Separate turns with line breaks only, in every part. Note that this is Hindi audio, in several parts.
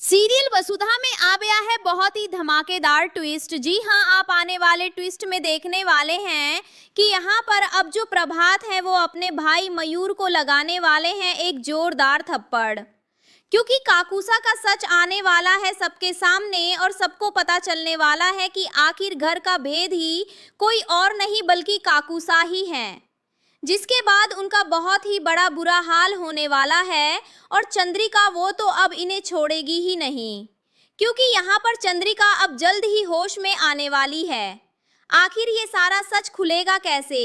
सीरियल वसुधा में आ गया है बहुत ही धमाकेदार ट्विस्ट। जी हाँ, आप आने वाले ट्विस्ट में देखने वाले हैं कि यहाँ पर अब जो प्रभात है वो अपने भाई मयूर को लगाने वाले हैं एक जोरदार थप्पड़, क्योंकि काकूसा का सच आने वाला है सबके सामने और सबको पता चलने वाला है कि आखिर घर का भेद ही कोई और नहीं बल्कि काकूसा ही है, जिसके बाद उनका बहुत ही बड़ा बुरा हाल होने वाला है। और चंद्रिका वो तो अब इन्हें छोड़ेगी ही नहीं, क्योंकि यहाँ पर चंद्रिका अब जल्द ही होश में आने वाली है। आखिर ये सारा सच खुलेगा कैसे,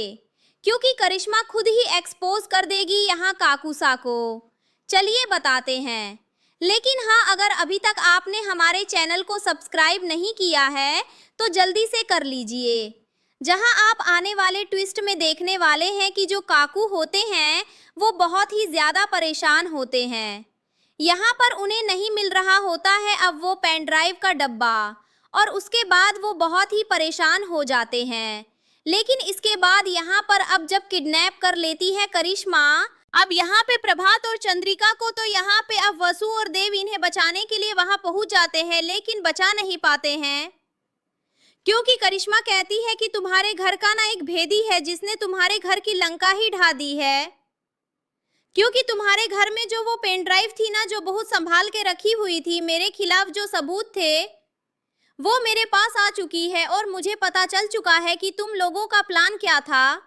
क्योंकि करिश्मा खुद ही एक्सपोज कर देगी यहाँ काकूसा को। चलिए बताते हैं। लेकिन हाँ, अगर अभी तक आपने हमारे चैनल को सब्सक्राइब नहीं किया है तो जल्दी से कर लीजिए, जहां आप आने वाले ट्विस्ट में देखने वाले हैं कि जो काकू होते हैं वो बहुत ही ज़्यादा परेशान होते हैं। यहाँ पर उन्हें नहीं मिल रहा होता है अब वो पेन ड्राइव का डब्बा, और उसके बाद वो बहुत ही परेशान हो जाते हैं। लेकिन इसके बाद यहाँ पर अब जब किडनैप कर लेती है करिश्मा, अब यहाँ पे प्रभात और चंद्रिका को, तो यहाँ पे अब वसु और देव इन्हें बचाने के लिए वहां पहुंच जाते हैं, लेकिन बचा नहीं पाते हैं, क्योंकि करिश्मा कहती है कि तुम्हारे घर का ना एक भेदी है जिसने तुम्हारे घर की लंका ही ढा दी है, क्योंकि तुम्हारे घर में जो वो पेन ड्राइव थी ना, जो बहुत संभाल के रखी हुई थी, मेरे खिलाफ जो सबूत थे वो मेरे पास आ चुकी है और मुझे पता चल चुका है कि तुम लोगों का प्लान क्या था।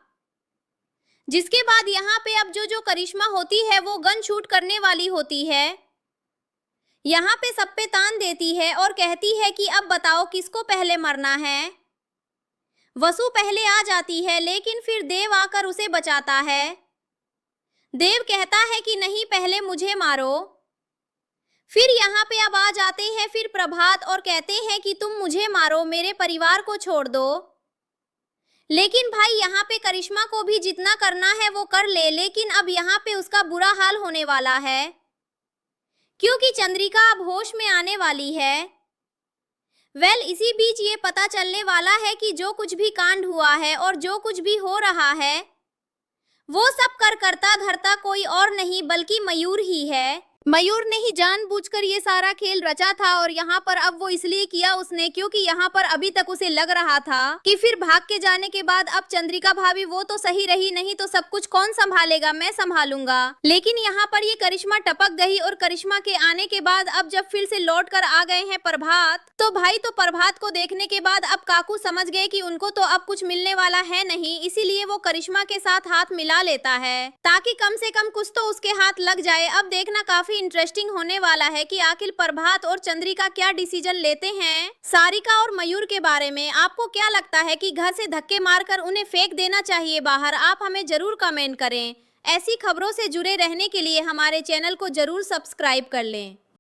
जिसके बाद यहाँ पे अब जो करिश्मा होती है वो गन शूट करने वाली होती है, यहाँ पे सब पे तान देती है और कहती है कि अब बताओ किसको पहले मरना है। वसु पहले आ जाती है, लेकिन फिर देव आकर उसे बचाता है। देव कहता है कि नहीं, पहले मुझे मारो। फिर यहाँ पे अब आ जाते हैं फिर प्रभात और कहते हैं कि तुम मुझे मारो, मेरे परिवार को छोड़ दो। लेकिन भाई यहाँ पे करिश्मा को भी जितना करना है वो कर ले, लेकिन अब यहाँ पे उसका बुरा हाल होने वाला है, क्योंकि चंद्रिका अब होश में आने वाली है। इसी बीच ये पता चलने वाला है कि जो कुछ भी कांड हुआ है और जो कुछ भी हो रहा है वो सब करता धरता कोई और नहीं बल्कि मयूर ही है। मयूर ने ही जानबूझकर ये सारा खेल रचा था, और यहाँ पर अब वो इसलिए किया उसने क्योंकि यहाँ पर अभी तक उसे लग रहा था कि फिर भाग के जाने के बाद अब चंद्रिका भाभी वो तो सही रही, नहीं तो सब कुछ कौन संभालेगा, मैं संभालूंगा। लेकिन यहाँ पर ये करिश्मा टपक गई, और करिश्मा के आने के बाद अब जब फिर से लौट कर आ गए हैं प्रभात, तो भाई तो प्रभात को देखने के बाद अब काकू समझ गए कि उनको तो अब कुछ मिलने वाला है नहीं, इसीलिए वो करिश्मा के साथ हाथ मिला लेता है ताकि कम से कम कुछ तो उसके हाथ लग जाए। अब देखना काफी इंटरेस्टिंग होने वाला है कि आखिर प्रभात और चंद्रिका क्या डिसीजन लेते हैं सारिका और मयूर के बारे में। आपको क्या लगता है कि घर से धक्के मारकर उन्हें फेंक देना चाहिए बाहर? आप हमें जरूर कमेंट करें। ऐसी खबरों से जुड़े रहने के लिए हमारे चैनल को जरूर सब्सक्राइब कर लें।